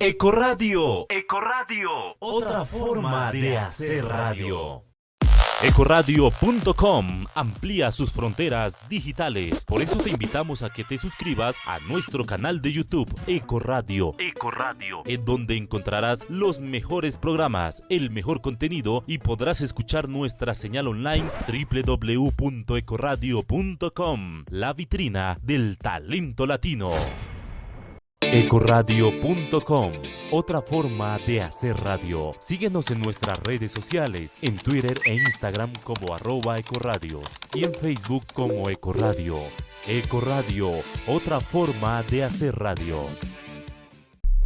Ecoradio, otra forma de hacer radio. Ecoradio.com amplía sus fronteras digitales. Por eso te invitamos a que te suscribas a nuestro canal de YouTube Ecoradio, en donde encontrarás los mejores programas, el mejor contenido y podrás escuchar nuestra señal online www.ecoradio.com, la vitrina del talento latino. Ecoradio.com, otra forma de hacer radio. Síguenos en nuestras redes sociales, en Twitter e Instagram como @Ecoradio y en Facebook como Ecoradio. Ecoradio, otra forma de hacer radio.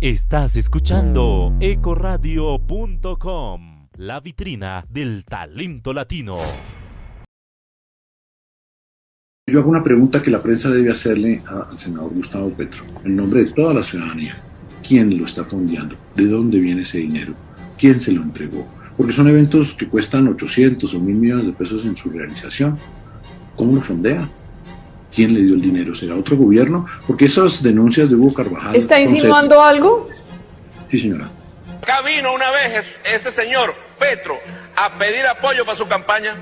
Estás escuchando Ecoradio.com, la vitrina del talento latino. Yo hago una pregunta que la prensa debe hacerle al senador Gustavo Petro, en nombre de toda la ciudadanía. ¿Quién lo está fondeando? ¿De dónde viene ese dinero? ¿Quién se lo entregó? Porque son eventos que cuestan 800 o 1.000 millones de pesos en su realización. ¿Cómo lo fondea? ¿Quién le dio el dinero? ¿Será otro gobierno? Porque esas denuncias de Hugo Carvajal... ¿Está insinuando algo? Sí, señora. Acá vino una vez ese señor Petro a pedir apoyo para su campaña,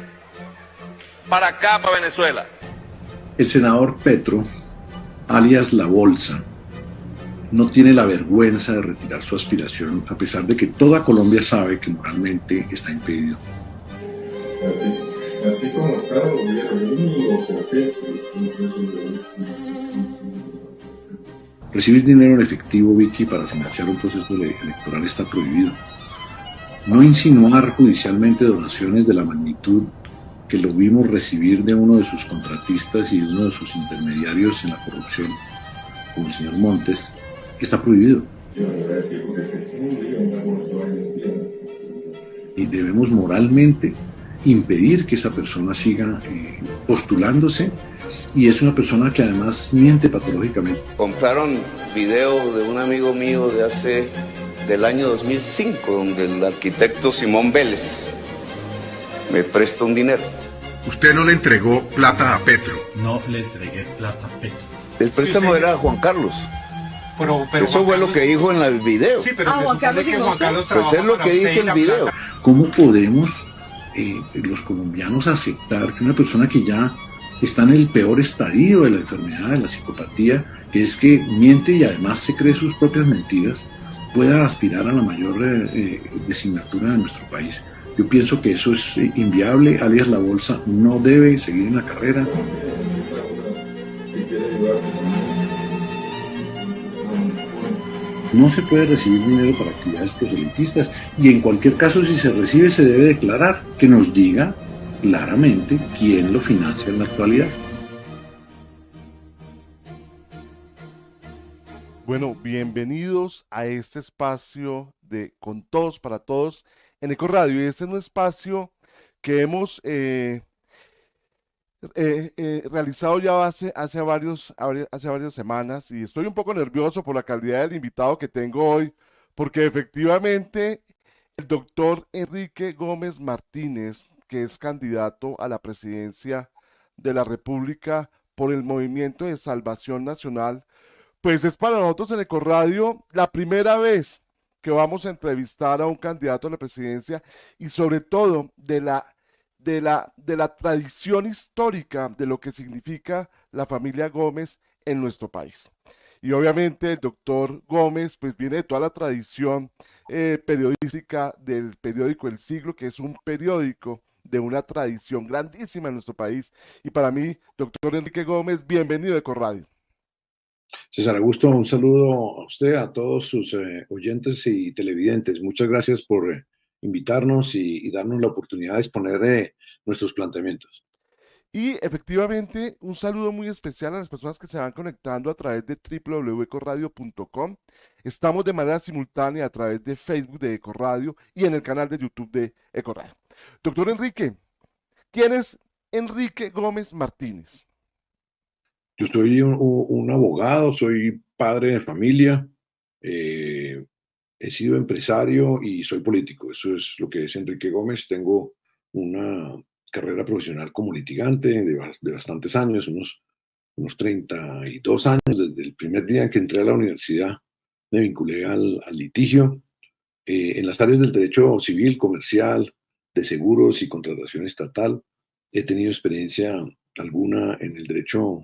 para acá, para Venezuela. El senador Petro, alias La Bolsa, no tiene la vergüenza de retirar su aspiración, a pesar de que toda Colombia sabe que moralmente está impedido. Así como cada gobierno, Recibir dinero en efectivo, Vicky, para financiar un proceso electoral está prohibido. No insinuar judicialmente donaciones de la magnitud que lo vimos recibir de uno de sus contratistas y de uno de sus intermediarios en la corrupción, como el señor Montes, está prohibido. Y debemos moralmente impedir que esa persona siga postulándose, y es una persona que además miente patológicamente. Compraron video de un amigo mío del año 2005, donde el arquitecto Simón Vélez me presta un dinero. Usted no le entregó plata a Petro. No le entregué plata a Petro. El préstamo era a Juan Carlos. Pero eso fue lo que dijo en el video. Sí, pero Juan Carlos, que Juan Carlos pues es lo que dice el video. ¿Cómo podemos los colombianos aceptar que una persona que ya está en el peor estadio de la enfermedad, de la psicopatía, que es que miente y además se cree sus propias mentiras, pueda aspirar a la mayor designatura de nuestro país? Yo pienso que eso es inviable. Alias La Bolsa no debe seguir en la carrera. No se puede recibir dinero para actividades proselitistas, y en cualquier caso, si se recibe, se debe declarar, que nos diga claramente quién lo financia en la actualidad. Bueno, bienvenidos a este espacio de Con Todos para Todos en Ecoradio. Y este es un espacio que hemos realizado ya hace varias semanas, y estoy un poco nervioso por la calidad del invitado que tengo hoy, porque efectivamente el doctor Enrique Gómez Martínez, que es candidato a la presidencia de la República por el Movimiento de Salvación Nacional, pues es para nosotros en Ecoradio la primera vez que vamos a entrevistar a un candidato a la presidencia, y sobre todo de la tradición histórica de lo que significa la familia Gómez en nuestro país. Y obviamente el doctor Gómez pues viene de toda la tradición periodística del periódico El Siglo, que es un periódico de una tradición grandísima en nuestro país. Y para mí, doctor Enrique Gómez, bienvenido a Ecoradio. César Augusto, un saludo a usted, a todos sus oyentes y televidentes. Muchas gracias por invitarnos y darnos la oportunidad de exponer nuestros planteamientos. Y efectivamente, un saludo muy especial a las personas que se van conectando a través de www.ecoradio.com. Estamos de manera simultánea a través de Facebook de Ecoradio y en el canal de YouTube de Ecoradio. Doctor Enrique, ¿quién es Enrique Gómez Martínez? Yo soy un abogado, soy padre de familia, he sido empresario y soy político. Eso es lo que es Enrique Gómez. Tengo una carrera profesional como litigante de bastantes años, unos 32 años, desde el primer día en que entré a la universidad. me vinculé al litigio en las áreas del derecho civil, comercial, de seguros y contratación estatal. He tenido experiencia alguna en el derecho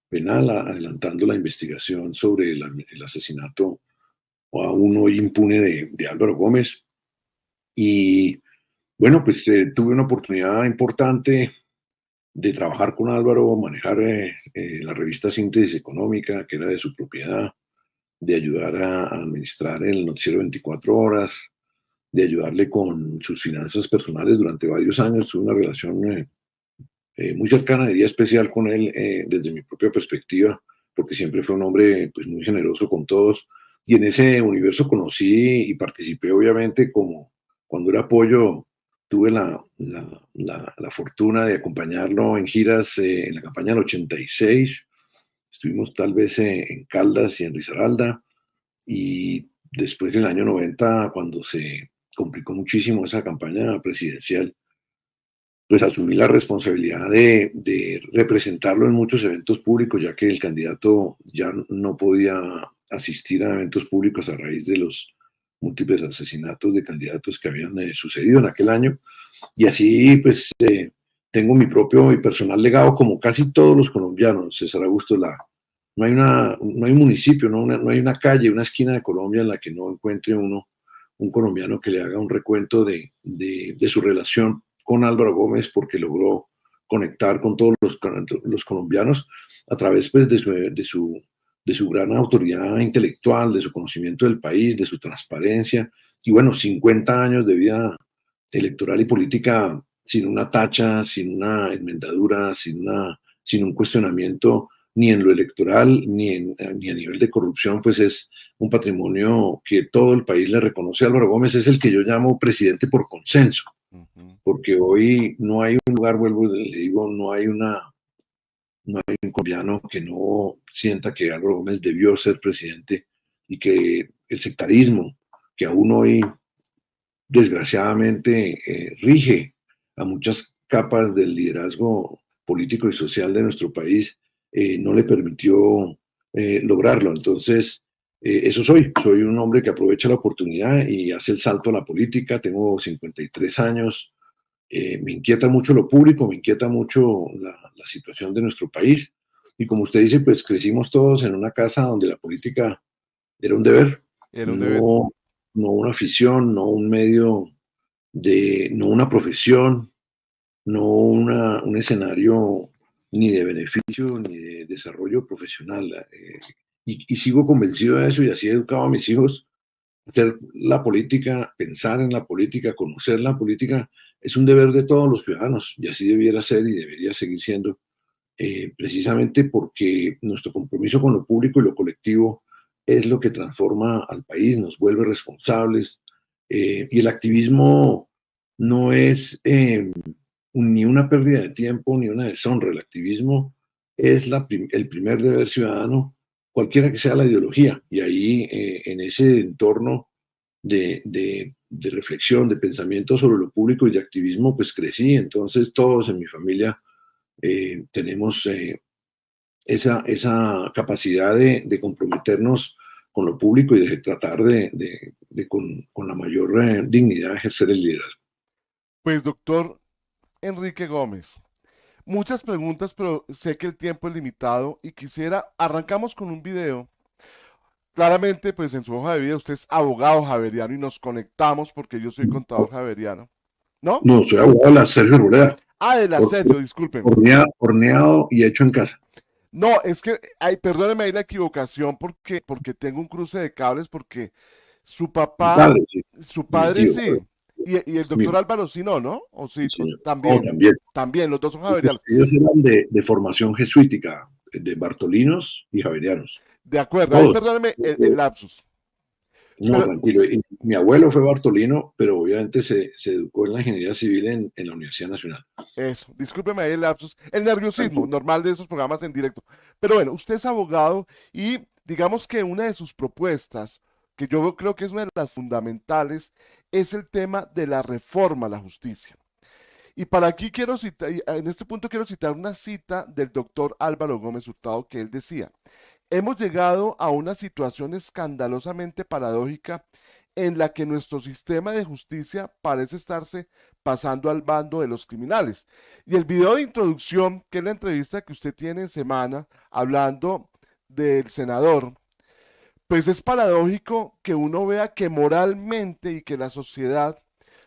penal, adelantando la investigación sobre el asesinato aún hoy impune de Álvaro Gómez. Y bueno, pues tuve una oportunidad importante de trabajar con Álvaro, manejar la revista Síntesis Económica, que era de su propiedad, de ayudar a administrar el noticiero 24 horas, de ayudarle con sus finanzas personales durante varios años. Tuve una relación muy cercana, diría especial con él desde mi propia perspectiva, porque siempre fue un hombre pues, muy generoso con todos. Y en ese universo conocí y participé, obviamente, como cuando era pollo, tuve la fortuna de acompañarlo en giras en la campaña del 86. Estuvimos tal vez en Caldas y en Risaralda. Y después, en el año 90, cuando se complicó muchísimo esa campaña presidencial, pues asumí la responsabilidad de representarlo en muchos eventos públicos, ya que el candidato ya no podía asistir a eventos públicos a raíz de los múltiples asesinatos de candidatos que habían sucedido en aquel año. Y así, pues, tengo mi propio y personal legado, como casi todos los colombianos, César Augusto. No hay, no hay un municipio, no hay una calle, una esquina de Colombia en la que no encuentre uno un colombiano que le haga un recuento de su relación con Álvaro Gómez, porque logró conectar con todos los colombianos a través pues, de su gran autoridad intelectual, de su conocimiento del país, de su transparencia, y bueno, 50 años de vida electoral y política sin una tacha, sin una enmendadura, sin un cuestionamiento ni en lo electoral ni a nivel de corrupción, pues es un patrimonio que todo el país le reconoce. Álvaro Gómez es el que yo llamo presidente por consenso, porque hoy no hay un lugar, vuelvo y le digo, no hay un colombiano que no sienta que Álvaro Gómez debió ser presidente, y que el sectarismo que aún hoy desgraciadamente rige a muchas capas del liderazgo político y social de nuestro país, no le permitió lograrlo. Entonces, eso soy un hombre que aprovecha la oportunidad y hace el salto a la política. Tengo 53 años, me inquieta mucho lo público, me inquieta mucho la situación de nuestro país. Y como usted dice, pues crecimos todos en una casa donde la política era un deber, Era un deber. no una afición, no un medio no una profesión, no un escenario ni de beneficio ni de desarrollo profesional. Y sigo convencido de eso, y así he educado a mis hijos. Hacer la política, pensar en la política, conocer la política, es un deber de todos los ciudadanos, y así debiera ser y debería seguir siendo, precisamente porque nuestro compromiso con lo público y lo colectivo es lo que transforma al país, nos vuelve responsables, y el activismo no es ni una pérdida de tiempo ni una deshonra. El activismo es el primer deber ciudadano, cualquiera que sea la ideología, y ahí en ese entorno de reflexión, de pensamiento sobre lo público y de activismo, pues crecí. Entonces todos en mi familia tenemos esa capacidad de comprometernos con lo público y de tratar con la mayor dignidad ejercer el liderazgo. Pues doctor Enrique Gómez, muchas preguntas, pero sé que el tiempo es limitado y arrancamos con un video. Claramente, pues en su hoja de vida usted es abogado javeriano y nos conectamos porque yo soy contador javeriano, ¿no? No, soy abogado de la Sergio Arboleda. Ah, de la Sergio, disculpen. Horneado y hecho en casa. No, es que, perdóneme ahí la equivocación porque tengo un cruce de cables, porque su papá, su padre tío, sí, y el doctor Álvaro sí no, o sí, también, también, los dos son javerianos. Ellos eran de formación jesuítica, de bartolinos y javerianos. De acuerdo, ahí perdóneme el lapsus. No, pero, tranquilo. Mi abuelo fue bartolino, pero obviamente se educó en la ingeniería civil en la Universidad Nacional. Eso, discúlpeme ahí el lapsus, el nerviosismo normal de esos programas en directo. Pero bueno, usted es abogado y digamos que una de sus propuestas, que yo creo que es una de las fundamentales, es el tema de la reforma a la justicia. Y para aquí quiero citar, en este punto quiero citar una cita del doctor Álvaro Gómez Hurtado, que él decía: Hemos llegado a una situación escandalosamente paradójica en la que nuestro sistema de justicia parece estarse pasando al bando de los criminales. Y el video de introducción, que es la entrevista que usted tiene en semana, hablando del senador, pues es paradójico que uno vea que moralmente y que la sociedad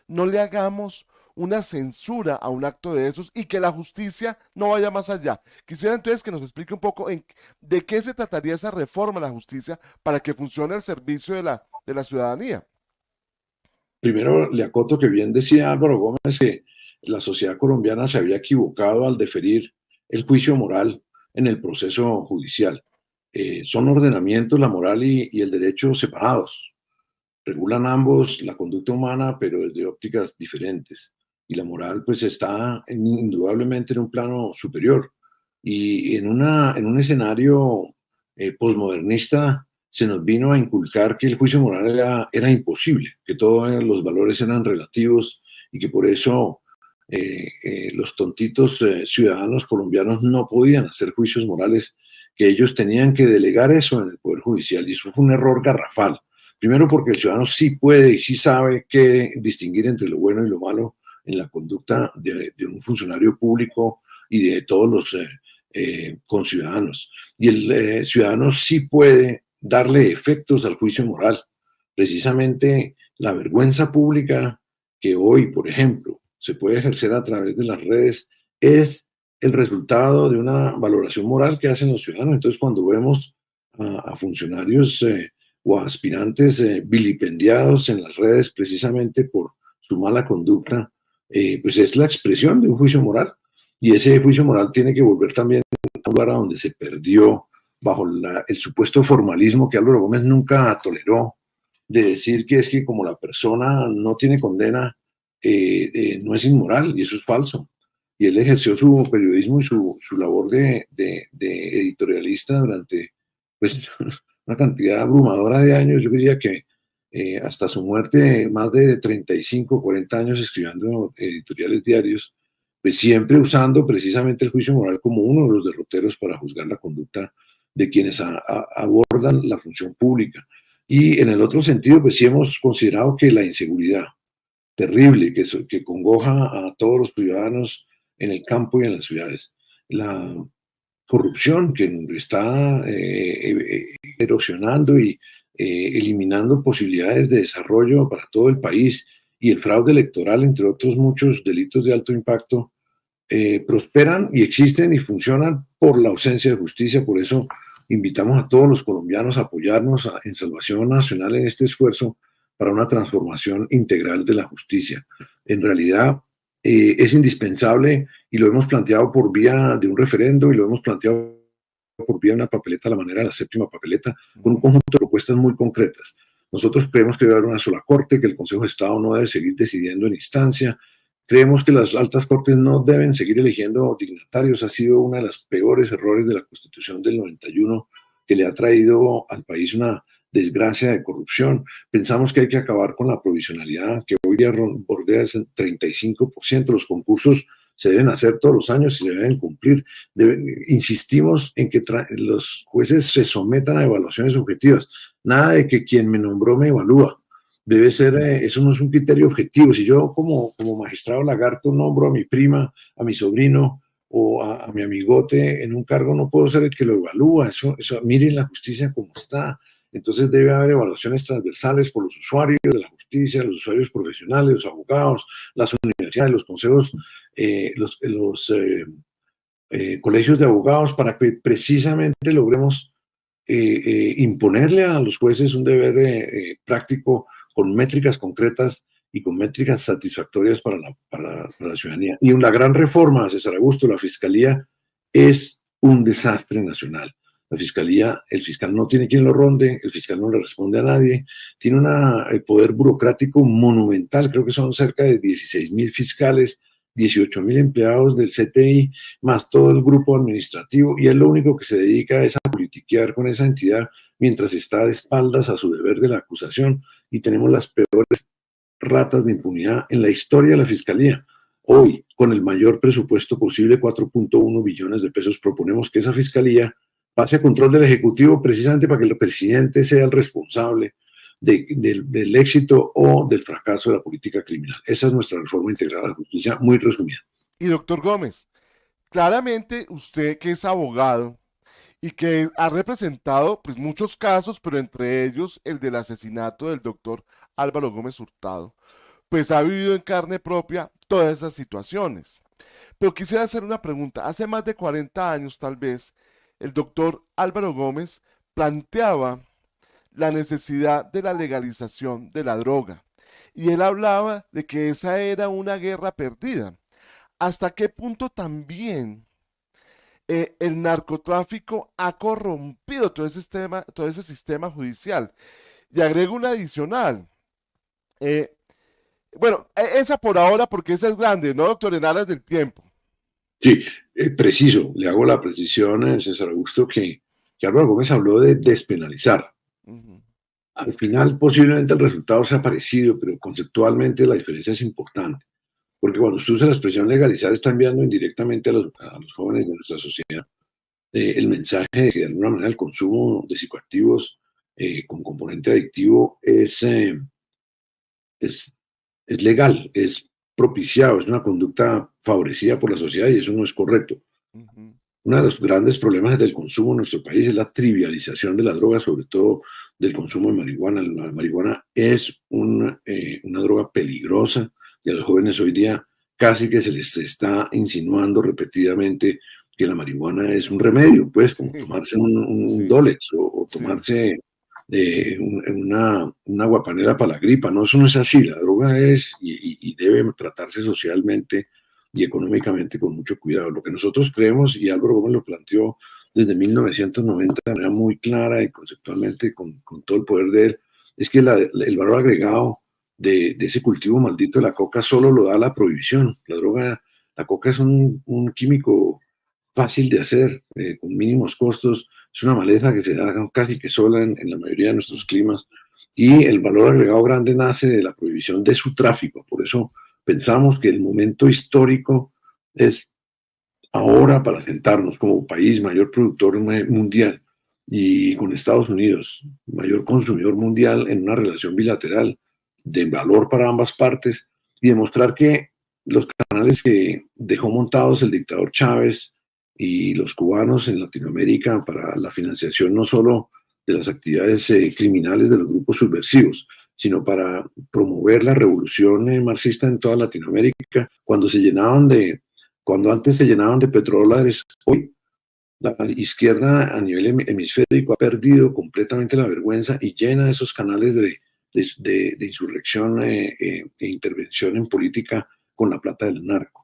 no le hagamos una censura a un acto de esos y que la justicia no vaya más allá. Quisiera entonces que nos explique un poco de qué se trataría esa reforma a la justicia para que funcione al servicio de la ciudadanía. Primero le acoto que bien decía Álvaro Gómez que la sociedad colombiana se había equivocado al deferir el juicio moral en el proceso judicial. Son ordenamientos, la moral y el derecho separados. Regulan ambos la conducta humana, pero desde ópticas diferentes. Y la moral pues está indudablemente en un plano superior. Y en un escenario posmodernista se nos vino a inculcar que el juicio moral era imposible, que todos los valores eran relativos y que por eso los tontitos ciudadanos colombianos no podían hacer juicios morales, que ellos tenían que delegar eso en el Poder Judicial. Y eso fue un error garrafal. Primero porque el ciudadano sí puede y sí sabe qué distinguir entre lo bueno y lo malo en la conducta de un funcionario público y de todos los conciudadanos. Y el ciudadano sí puede darle efectos al juicio moral. Precisamente la vergüenza pública que hoy, por ejemplo, se puede ejercer a través de las redes es el resultado de una valoración moral que hacen los ciudadanos. Entonces, cuando vemos a funcionarios o a aspirantes vilipendiados en las redes precisamente por su mala conducta, pues es la expresión de un juicio moral. Y ese juicio moral tiene que volver también a un lugar a donde se perdió bajo el supuesto formalismo que Álvaro Gómez nunca toleró, de decir que es que como la persona no tiene condena, no es inmoral, y eso es falso. Y él ejerció su periodismo y su labor de editorialista durante pues, una cantidad abrumadora de años. Yo diría que hasta su muerte, más de 35, 40 años escribiendo editoriales diarios, pues siempre usando precisamente el juicio moral como uno de los derroteros para juzgar la conducta de quienes abordan la función pública. Y en el otro sentido, pues sí hemos considerado que la inseguridad terrible que congoja a todos los ciudadanos en el campo y en las ciudades, la corrupción que está erosionando y eliminando posibilidades de desarrollo para todo el país, y el fraude electoral, entre otros muchos delitos de alto impacto, prosperan y existen y funcionan por la ausencia de justicia. Por eso invitamos a todos los colombianos a apoyarnos en Salvación Nacional en este esfuerzo para una transformación integral de la justicia. En realidad es indispensable, y lo hemos planteado por vía de un referendo y lo hemos planteado por vía de una papeleta a la manera de la séptima papeleta, con un conjunto de propuestas muy concretas. Nosotros creemos que debe haber una sola corte, que el Consejo de Estado no debe seguir decidiendo en instancia. Creemos que las altas cortes no deben seguir eligiendo dignatarios. Ha sido uno de los peores errores de la Constitución del 91, que le ha traído al país una desgracia de corrupción. Pensamos que hay que acabar con la provisionalidad, que hoy día bordea el 35%. Los concursos se deben hacer todos los años y se deben cumplir. Insistimos en que los jueces se sometan a evaluaciones objetivas. Nada de que quien me nombró me evalúa. Debe ser, eso no es un criterio objetivo. Si yo como magistrado lagarto nombro a mi prima, a mi sobrino o a mi amigote en un cargo, no puedo ser el que lo evalúa. Eso, miren la justicia como está. Entonces debe haber evaluaciones transversales por los usuarios de la justicia, los usuarios profesionales, los abogados, las universidades, los consejos, los colegios de abogados, para que precisamente logremos imponerle a los jueces un deber práctico con métricas concretas y con métricas satisfactorias para la ciudadanía. Y una gran reforma, César Augusto, la Fiscalía es un desastre nacional. La Fiscalía, el fiscal no tiene quien lo ronde, el fiscal no le responde a nadie, tiene un poder burocrático monumental. Creo que son cerca de 16.000 fiscales, 18.000 empleados del CTI, más todo el grupo administrativo, y él lo único que se dedica es a politiquear con esa entidad mientras está de espaldas a su deber de la acusación, y tenemos las peores ratas de impunidad en la historia de la Fiscalía. Hoy, con el mayor presupuesto posible, 4.1 billones de pesos, proponemos que esa Fiscalía pase a control del Ejecutivo precisamente para que el presidente sea el responsable del éxito o del fracaso de la política criminal. Esa es nuestra reforma integral de la justicia, muy resumida. Y doctor Gómez, claramente usted que es abogado y que ha representado pues muchos casos, pero entre ellos el del asesinato del doctor Álvaro Gómez Hurtado, pues ha vivido en carne propia todas esas situaciones. Pero quisiera hacer una pregunta. Hace más de 40 años, tal vez, el doctor Álvaro Gómez planteaba la necesidad de la legalización de la droga. Y él hablaba de que esa era una guerra perdida. ¿Hasta qué punto también el narcotráfico ha corrompido todo ese sistema judicial? Y agrego una adicional. Bueno, esa por ahora, porque esa es grande, ¿no, doctor? En aras del tiempo. Sí, preciso, le hago la precisión, César Augusto, que Álvaro Gómez habló de despenalizar. Al final, posiblemente el resultado sea parecido, pero conceptualmente la diferencia es importante. Porque cuando usted usa la expresión legalizar, está enviando indirectamente a los jóvenes de nuestra sociedad el mensaje de que de alguna manera el consumo de psicoactivos con componente adictivo es legal, es propiciado, es una conducta favorecida por la sociedad y eso no es correcto. Uno de los grandes problemas del consumo en nuestro país es la trivialización de la droga, sobre todo del consumo de marihuana. La marihuana es una droga peligrosa y a los jóvenes hoy día casi que se les está insinuando repetidamente que la marihuana es un remedio, pues como tomarse un Dolex o tomarse una guapanera para la gripa. No, eso no es así. La droga es y debe tratarse socialmente y económicamente con mucho cuidado. Lo que nosotros creemos, y Álvaro Gómez lo planteó desde 1990 de manera muy clara y conceptualmente con todo el poder de él, es que el valor agregado de ese cultivo maldito de la coca solo lo da la prohibición. La coca es un químico fácil de hacer, con mínimos costos, es una maleza que se da casi que sola en la mayoría de nuestros climas, y el valor agregado grande nace de la prohibición de su tráfico. Por eso pensamos que el momento histórico es ahora para sentarnos como país mayor productor mundial y con Estados Unidos, mayor consumidor mundial, en una relación bilateral de valor para ambas partes, y demostrar que los canales que dejó montados el dictador Chávez y los cubanos en Latinoamérica para la financiación no solo de las actividades criminales de los grupos subversivos, sino para promover la revolución marxista en toda Latinoamérica, cuando antes se llenaban de petrodólares, hoy la izquierda a nivel hemisférico ha perdido completamente la vergüenza y llena esos canales de insurrección e intervención en política con la plata del narco.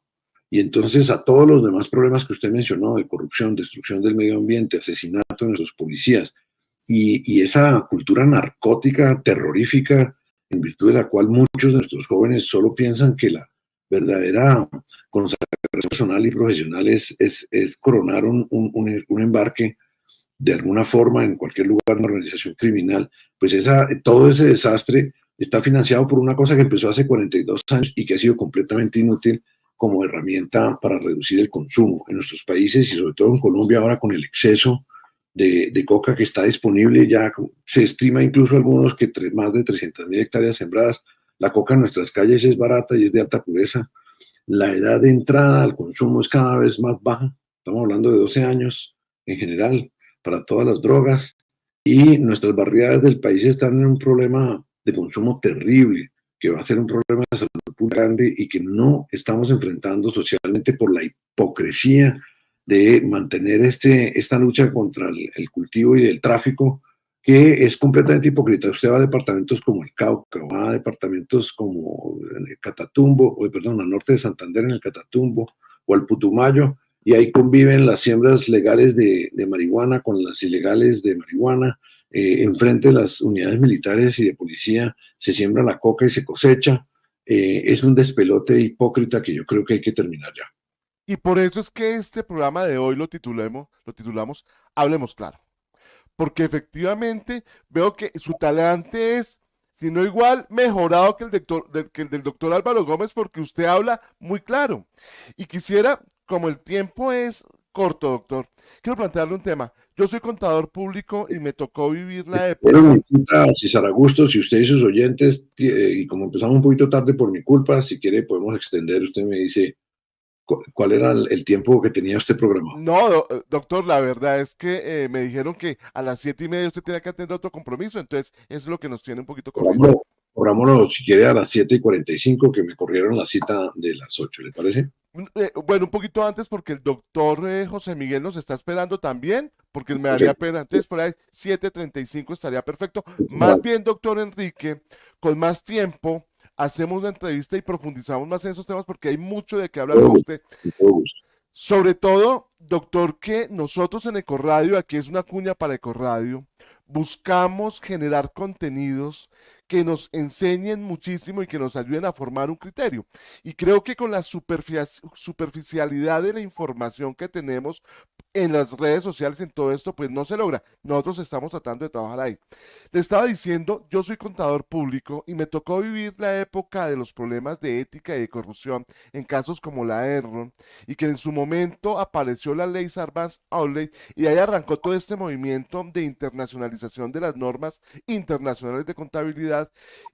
Y entonces a todos los demás problemas que usted mencionó, de corrupción, destrucción del medio ambiente, asesinato de nuestros policías, y esa cultura narcótica terrorífica en virtud de la cual muchos de nuestros jóvenes solo piensan que la verdadera consagración personal y profesional es coronar un embarque de alguna forma en cualquier lugar de una organización criminal. Pues todo ese desastre está financiado por una cosa que empezó hace 42 años y que ha sido completamente inútil como herramienta para reducir el consumo en nuestros países y sobre todo en Colombia ahora con el exceso de coca que está disponible. Ya se estima incluso algunos que más de 300.000 hectáreas sembradas. La coca en nuestras calles es barata y es de alta pureza. La edad de entrada al consumo es cada vez más baja. Estamos hablando de 12 años en general para todas las drogas. Y nuestras barriadas del país están en un problema de consumo terrible, que va a ser un problema de salud pública grande y que no estamos enfrentando socialmente por la hipocresía de mantener esta lucha contra el cultivo y el tráfico, que es completamente hipócrita. Usted va a departamentos como el Cauca, va a departamentos como el Catatumbo, al norte de Santander en el Catatumbo, o al Putumayo, y ahí conviven las siembras legales de marihuana con las ilegales de marihuana. Enfrente de las unidades militares y de policía se siembra la coca y se cosecha. Es un despelote hipócrita que yo creo que hay que terminar ya. Y por eso es que este programa de hoy lo titulamos Hablemos Claro. Porque efectivamente veo que su talante es, si no igual, mejorado que el del doctor Álvaro Gómez, porque usted habla muy claro. Y quisiera, como el tiempo es corto, doctor. Quiero plantearle un tema. Yo soy contador público y me tocó vivir la Bueno, época. mi cita, César Augusto, si usted y sus oyentes, y como empezamos un poquito tarde por mi culpa, si quiere podemos extender, usted me dice cuál era el tiempo que tenía usted programado. No, doctor, la verdad es que me dijeron que a las 7:30 usted tenía que atender otro compromiso, entonces eso es lo que nos tiene un poquito corridos. Cobrámoslo, si quiere, a las 7:45, que me corrieron la cita de las 8, ¿le parece? Bueno, un poquito antes porque el doctor José Miguel nos está esperando también, porque me daría Perfecto. pena. Entonces, por ahí 7:35 estaría perfecto. Más Vale. bien, doctor Enrique, con más tiempo, hacemos la entrevista y profundizamos más en esos temas porque hay mucho de qué hablar Todo con gusto, usted. con todo gusto. Sobre todo, doctor, que nosotros en Ecoradio, aquí es una cuña para Ecoradio, buscamos generar contenidos que nos enseñen muchísimo y que nos ayuden a formar un criterio. Y creo que con la superficialidad de la información que tenemos en las redes sociales, en todo esto, pues no se logra. Nosotros estamos tratando de trabajar ahí. Le estaba diciendo, yo soy contador público y me tocó vivir la época de los problemas de ética y de corrupción en casos como la Enron, y que en su momento apareció la ley Sarbanes-Oxley y ahí arrancó todo este movimiento de internacionalización de las normas internacionales de contabilidad.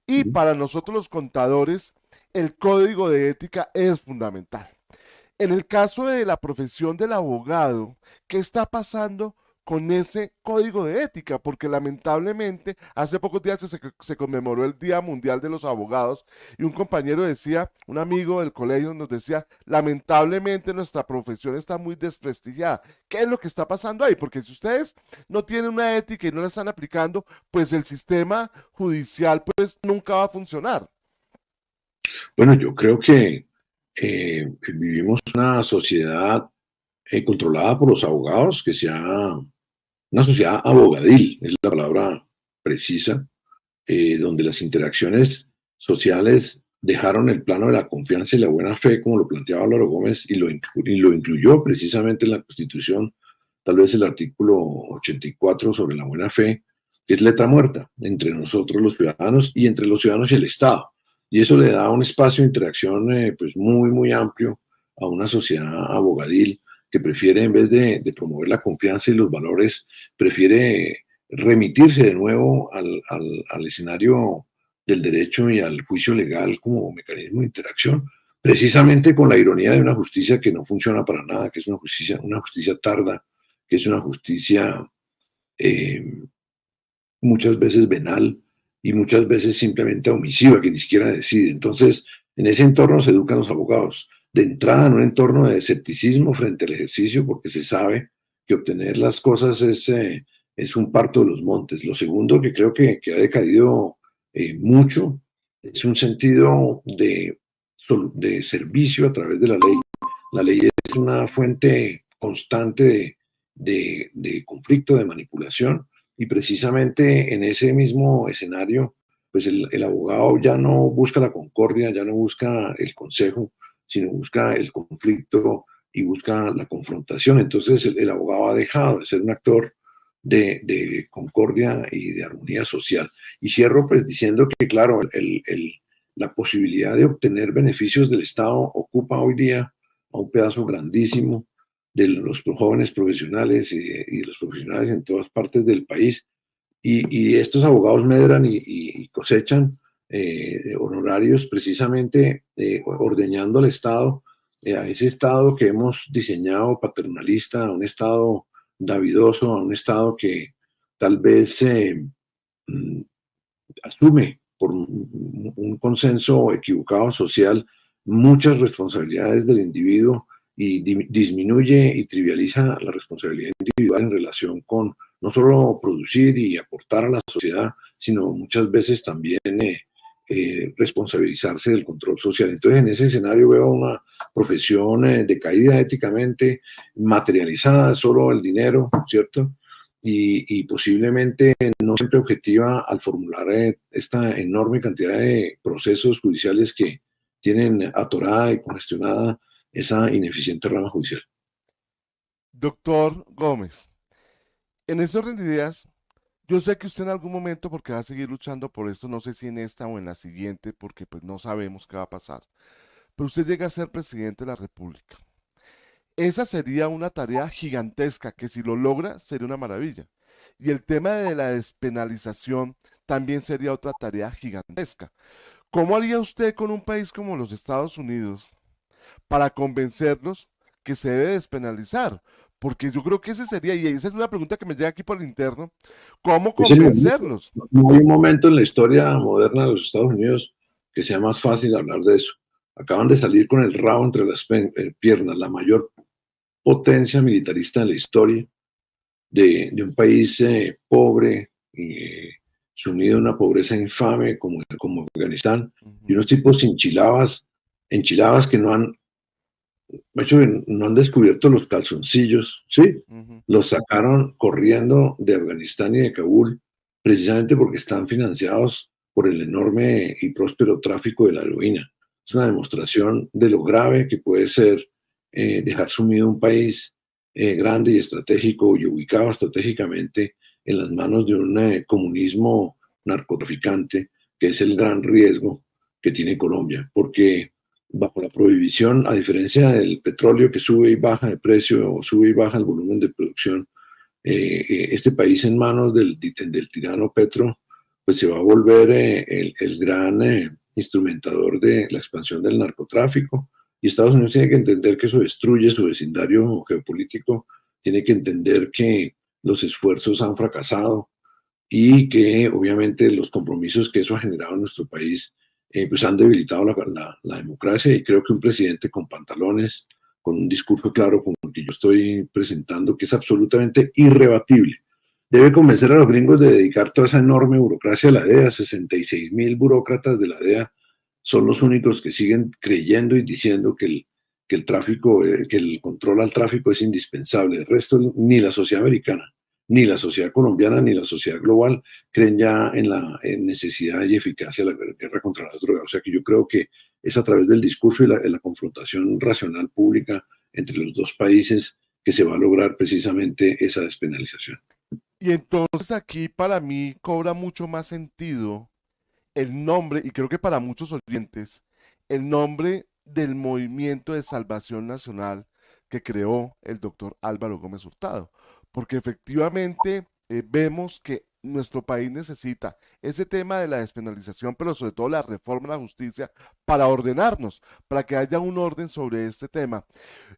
Y para nosotros los contadores, el código de ética es fundamental. En el caso de la profesión del abogado, ¿qué está pasando con ese código de ética? Porque lamentablemente hace pocos días se conmemoró el Día Mundial de los Abogados y un compañero decía, un amigo del colegio nos decía, lamentablemente nuestra profesión está muy desprestigiada. ¿Qué es lo que está pasando ahí? Porque si ustedes no tienen una ética y no la están aplicando, pues el sistema judicial pues nunca va a funcionar. Bueno, yo creo que vivimos una sociedad controlada por los abogados, que sea una sociedad abogadil, es la palabra precisa, donde las interacciones sociales dejaron el plano de la confianza y la buena fe, como lo planteaba Álvaro Gómez, y lo incluyó precisamente en la Constitución, tal vez el artículo 84 sobre la buena fe, que es letra muerta entre nosotros los ciudadanos y entre los ciudadanos y el Estado. Y eso le da un espacio de interacción pues muy, muy amplio a una sociedad abogadil que prefiere, en vez de promover la confianza y los valores, prefiere remitirse de nuevo al escenario del derecho y al juicio legal como mecanismo de interacción, precisamente con la ironía de una justicia que no funciona para nada, que es una justicia tarda, que es una justicia eh, muchas veces venal y muchas veces simplemente omisiva, que ni siquiera decide. Entonces, en ese entorno se educan los abogados. De entrada, en un entorno de escepticismo frente al ejercicio, porque se sabe que obtener las cosas es un parto de los montes. Lo segundo que creo que ha decaído mucho es un sentido de servicio a través de la ley. La ley es una fuente constante de conflicto, de manipulación, y precisamente en ese mismo escenario, pues el abogado ya no busca la concordia, ya no busca el consejo, sino busca el conflicto y busca la confrontación. Entonces el abogado ha dejado de ser un actor de concordia y de armonía social. Y cierro pues diciendo que, claro, la posibilidad de obtener beneficios del Estado ocupa hoy día a un pedazo grandísimo de los jóvenes profesionales y los profesionales en todas partes del país. Y estos abogados medran y cosechan honorarios precisamente ordeñando al Estado, a ese Estado que hemos diseñado paternalista, a un Estado davidoso, a un Estado que tal vez mm, asume por un consenso equivocado social muchas responsabilidades del individuo y disminuye y trivializa la responsabilidad individual en relación con no solo producir y aportar a la sociedad, sino muchas veces también responsabilizarse del control social. Entonces, en ese escenario veo una profesión decaída éticamente, materializada, solo el dinero, ¿cierto? Y posiblemente no siempre objetiva al formular esta enorme cantidad de procesos judiciales que tienen atorada y congestionada esa ineficiente rama judicial. Doctor Gómez, en ese orden de ideas, yo sé que usted en algún momento, porque va a seguir luchando por esto, no sé si en esta o en la siguiente, porque pues no sabemos qué va a pasar, pero usted llega a ser presidente de la República. Esa sería una tarea gigantesca que si lo logra sería una maravilla. Y el tema de la despenalización también sería otra tarea gigantesca. ¿Cómo haría usted con un país como los Estados Unidos para convencerlos que se debe despenalizar? Porque yo creo que ese sería, y esa es una pregunta que me llega aquí por el interno, ¿cómo Es el momento, convencerlos? no hay un momento en la historia moderna de los Estados Unidos que sea más fácil hablar de eso. Acaban de salir con el rabo entre las piernas, la mayor potencia militarista de la historia de un país pobre, sumido en una pobreza infame como Afganistán, y unos tipos enchiladas que no han descubierto los calzoncillos, ¿sí? Los sacaron corriendo de Afganistán y de Kabul, precisamente porque están financiados por el enorme y próspero tráfico de la heroína. Es una demostración de lo grave que puede ser dejar sumido un país grande y estratégico y ubicado estratégicamente en las manos de un comunismo narcotraficante, que es el gran riesgo que tiene Colombia, porque bajo la prohibición, a diferencia del petróleo que sube y baja de precio o sube y baja el volumen de producción, este país en manos del tirano Petro, pues se va a volver el gran instrumentador de la expansión del narcotráfico. Y Estados Unidos tiene que entender que eso destruye su vecindario geopolítico, tiene que entender que los esfuerzos han fracasado y que obviamente los compromisos que eso ha generado en nuestro país pues han debilitado la democracia, y creo que un presidente con pantalones, con un discurso claro como el que yo estoy presentando, que es absolutamente irrebatible, debe convencer a los gringos de dedicar toda esa enorme burocracia a la DEA. 66.000 burócratas de la DEA son los únicos que siguen creyendo y diciendo que el tráfico, que el control al tráfico es indispensable. El resto, ni la sociedad americana, ni la sociedad colombiana, ni la sociedad global creen ya en la necesidad y eficacia de la guerra contra las drogas. O sea que yo creo que es a través del discurso y la confrontación racional pública entre los dos países que se va a lograr precisamente esa despenalización. Y entonces aquí para mí cobra mucho más sentido el nombre, y creo que para muchos oyentes, el nombre del Movimiento de Salvación Nacional que creó el doctor Álvaro Gómez Hurtado, porque efectivamente vemos que nuestro país necesita ese tema de la despenalización, pero sobre todo la reforma de la justicia para ordenarnos, para que haya un orden sobre este tema.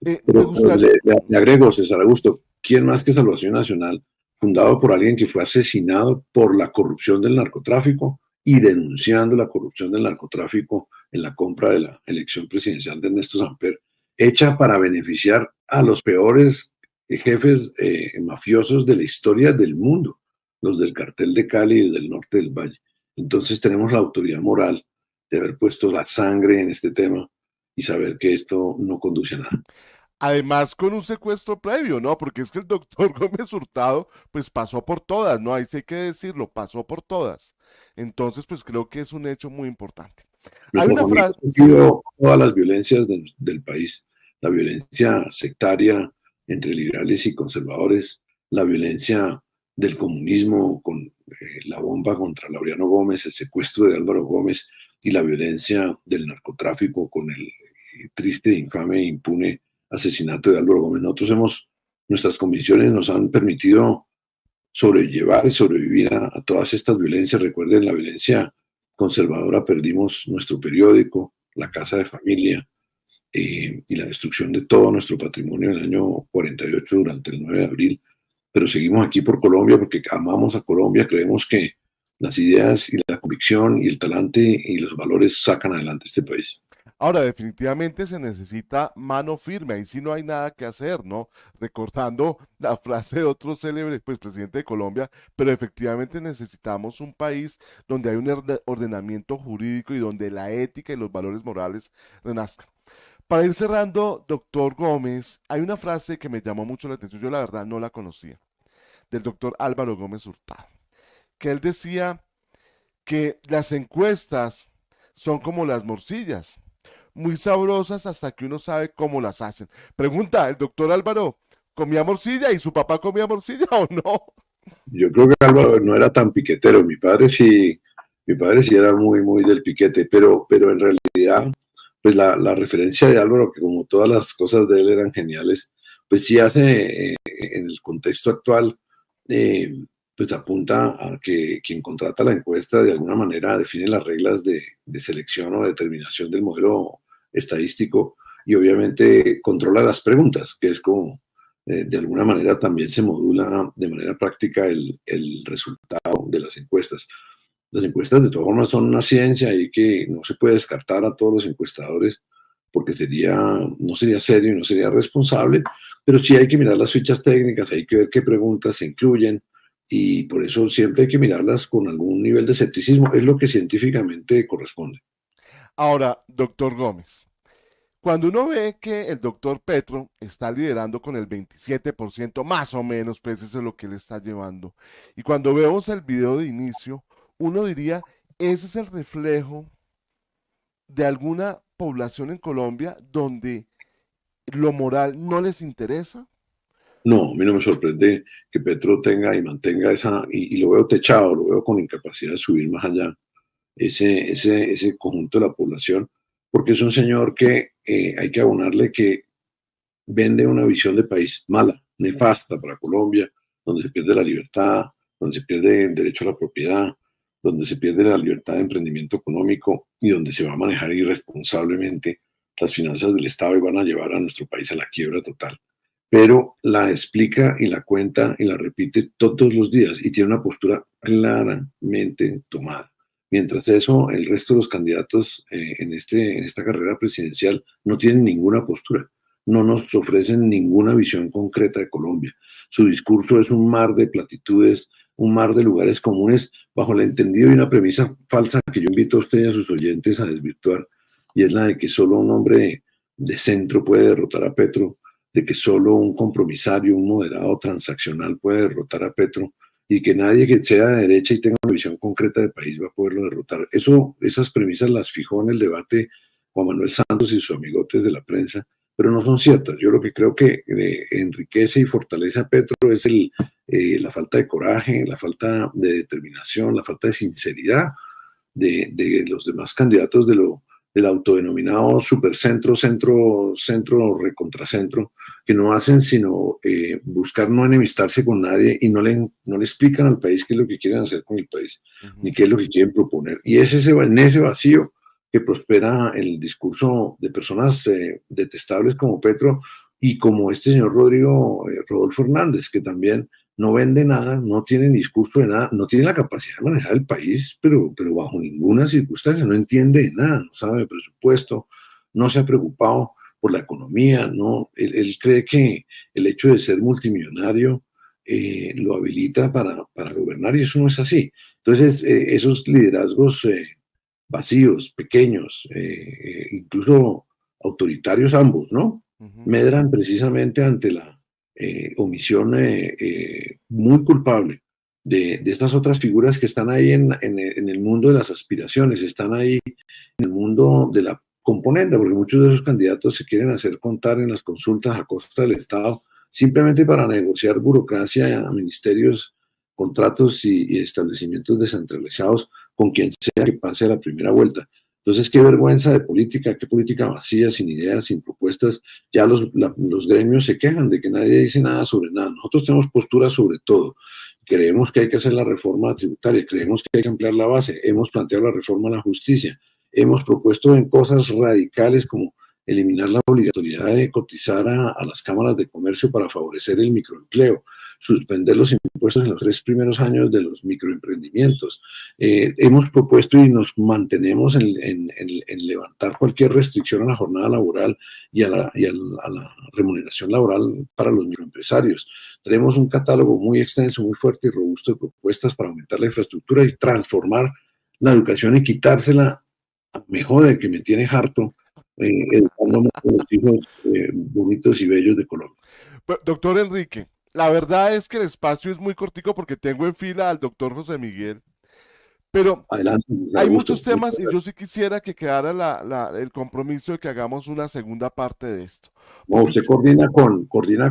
Me gustaría... le agrego, César Augusto, ¿quién más que Salvación Nacional, fundado por alguien que fue asesinado por la corrupción del narcotráfico y denunciando la corrupción del narcotráfico en la compra de la elección presidencial de Ernesto Samper, hecha para beneficiar a los peores jefes mafiosos de la historia del mundo, los del cartel de Cali y del norte del Valle? Entonces tenemos la autoridad moral de haber puesto la sangre en este tema y saber que esto no conduce a nada. Además, con un secuestro previo, ¿no? Porque es que el doctor Gómez Hurtado, pues pasó por todas, ¿no? Ahí sí hay que decirlo, pasó por todas. Entonces, pues creo que es un hecho muy importante. Hay una frase... Todas las violencias del país, la violencia sectaria entre liberales y conservadores, la violencia del comunismo con la bomba contra Laureano Gómez, el secuestro de Álvaro Gómez, y la violencia del narcotráfico con el triste, infame e impune asesinato de Álvaro Gómez. Nuestras convicciones nos han permitido sobrellevar y sobrevivir a todas estas violencias. Recuerden, la violencia conservadora, perdimos nuestro periódico, la casa de familia, y la destrucción de todo nuestro patrimonio en el año 48 durante el 9 de abril, pero seguimos aquí por Colombia porque amamos a Colombia, creemos que las ideas y la convicción y el talante y los valores sacan adelante este país. Ahora, definitivamente se necesita mano firme, ahí sí no hay nada que hacer, ¿no? Recordando la frase de otro célebre, pues, presidente de Colombia, pero efectivamente necesitamos un país donde hay un ordenamiento jurídico y donde la ética y los valores morales renazcan. Para ir cerrando, doctor Gómez, hay una frase que me llamó mucho la atención, yo la verdad no la conocía, del doctor Álvaro Gómez Hurtado, que él decía que las encuestas son como las morcillas, muy sabrosas hasta que uno sabe cómo las hacen. Pregunta, ¿el doctor Álvaro comía morcilla y su papá comía morcilla o no? Yo creo que Álvaro no era tan piquetero, mi padre sí era muy, muy del piquete, pero en realidad pues la referencia de Álvaro, que como todas las cosas de él eran geniales, pues sí hace en el contexto actual, pues apunta a que quien contrata la encuesta de alguna manera define las reglas de selección o determinación del modelo estadístico y obviamente controla las preguntas, que es como de alguna manera también se modula de manera práctica el resultado de las encuestas. Las encuestas de todas formas son una ciencia y que no se puede descartar a todos los encuestadores porque no sería serio y no sería responsable, pero sí hay que mirar las fichas técnicas, hay que ver qué preguntas se incluyen y por eso siempre hay que mirarlas con algún nivel de escepticismo, es lo que científicamente corresponde. Ahora, doctor Gómez, cuando uno ve que el doctor Petro está liderando con el 27% más o menos, pues eso es lo que él está llevando, y cuando vemos el video de inicio, uno diría, ese es el reflejo de alguna población en Colombia donde lo moral no les interesa. No, a mí no me sorprende que Petro tenga y mantenga esa, y lo veo techado, lo veo con incapacidad de subir más allá, ese conjunto de la población, porque es un señor que hay que abonarle que vende una visión de país mala, nefasta para Colombia, donde se pierde la libertad, donde se pierde el derecho a la propiedad, donde se pierde la libertad de emprendimiento económico y donde se va a manejar irresponsablemente las finanzas del Estado y van a llevar a nuestro país a la quiebra total. Pero la explica y la cuenta y la repite todos los días y tiene una postura claramente tomada. Mientras eso, el resto de los candidatos en esta carrera presidencial no tienen ninguna postura, no nos ofrecen ninguna visión concreta de Colombia. Su discurso es un mar de platitudes, un mar de lugares comunes bajo el entendido y una premisa falsa que yo invito a ustedes y a sus oyentes a desvirtuar, y es la de que solo un hombre de centro puede derrotar a Petro, de que solo un compromisario, un moderado transaccional puede derrotar a Petro, y que nadie que sea de derecha y tenga una visión concreta del país va a poderlo derrotar. Esas premisas las fijó en el debate Juan Manuel Santos y sus amigotes de la prensa, pero no son ciertas. Yo lo que creo que enriquece y fortalece a Petro es la falta de coraje, la falta de determinación, la falta de sinceridad de los demás candidatos del autodenominado supercentro, centro, recontracentro, que no hacen sino buscar no enemistarse con nadie y no le explican al país qué es lo que quieren hacer con el país, ni qué es lo que quieren proponer. Y es en ese vacío que prospera el discurso de personas detestables como Petro y como este señor Rodolfo Hernández, que también no vende nada, no tiene discurso de nada, no tiene la capacidad de manejar el país, pero bajo ninguna circunstancia, no entiende de nada, no sabe de presupuesto, no se ha preocupado por la economía, no, él cree que el hecho de ser multimillonario lo habilita para gobernar y eso no es así. Entonces, esos liderazgos vacíos, pequeños, incluso autoritarios ambos, ¿no? Medran precisamente ante la omisión muy culpable de estas otras figuras que están ahí en el mundo de las aspiraciones, están ahí en el mundo de la componente, porque muchos de esos candidatos se quieren hacer contar en las consultas a costa del Estado, simplemente para negociar burocracia, ministerios, contratos y establecimientos descentralizados con quien sea que pase a la primera vuelta. Entonces, qué vergüenza de política, qué política vacía, sin ideas, sin propuestas. Ya los gremios se quejan de que nadie dice nada sobre nada. Nosotros tenemos posturas sobre todo. Creemos que hay que hacer la reforma tributaria, creemos que hay que ampliar la base, hemos planteado la reforma a la justicia, hemos propuesto en cosas radicales como eliminar la obligatoriedad de cotizar a las cámaras de comercio para favorecer el microempleo, suspender los impuestos en los 3 primeros años de los microemprendimientos. Hemos propuesto y nos mantenemos en levantar cualquier restricción a la jornada laboral y a la remuneración laboral para los microempresarios. Tenemos un catálogo muy extenso, muy fuerte y robusto de propuestas para aumentar la infraestructura y transformar la educación y quitársela a mejor de que me tiene harto educándome a los hijos bonitos y bellos de Colombia. Doctor Enrique, la verdad es que el espacio es muy cortico porque tengo en fila al doctor José Miguel, pero adelante, hay muchos temas y yo sí quisiera que quedara el compromiso de que hagamos una segunda parte de esto. No, usted coordina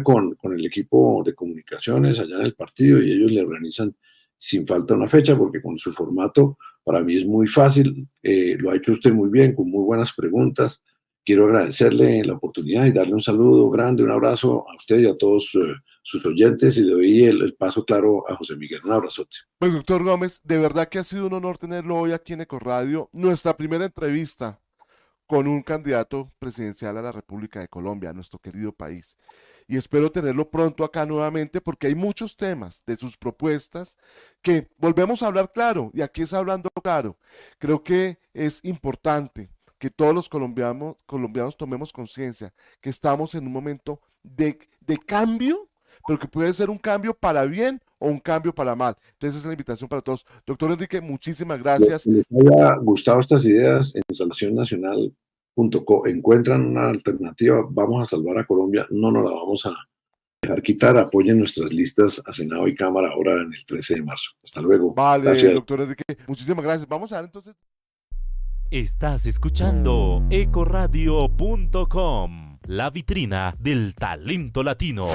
con el equipo de comunicaciones allá en el partido y ellos le organizan sin falta una fecha porque con su formato para mí es muy fácil, lo ha hecho usted muy bien, con muy buenas preguntas quiero agradecerle la oportunidad y darle un saludo grande, un abrazo a usted y a todos sus oyentes, y le doy el paso claro a José Miguel. Un abrazote. Pues doctor Gómez, de verdad que ha sido un honor tenerlo hoy aquí en Ecoradio, nuestra primera entrevista con un candidato presidencial a la República de Colombia, a nuestro querido país. Y espero tenerlo pronto acá nuevamente porque hay muchos temas de sus propuestas que volvemos a hablar claro, y aquí es hablando claro. Creo que es importante que todos los colombianos tomemos conciencia que estamos en un momento de cambio, pero que puede ser un cambio para bien o un cambio para mal. Entonces, esa es la invitación para todos. Doctor Enrique, muchísimas gracias. Si les haya gustado estas ideas, en salvacionnacional.co encuentran una alternativa. Vamos a salvar a Colombia, no nos la vamos a dejar quitar. Apoyen nuestras listas a Senado y Cámara ahora en el 13 de marzo. Hasta luego. Vale, gracias. Doctor Enrique, muchísimas gracias. Vamos a ver entonces. Estás escuchando ecoradio.com, la vitrina del talento latino.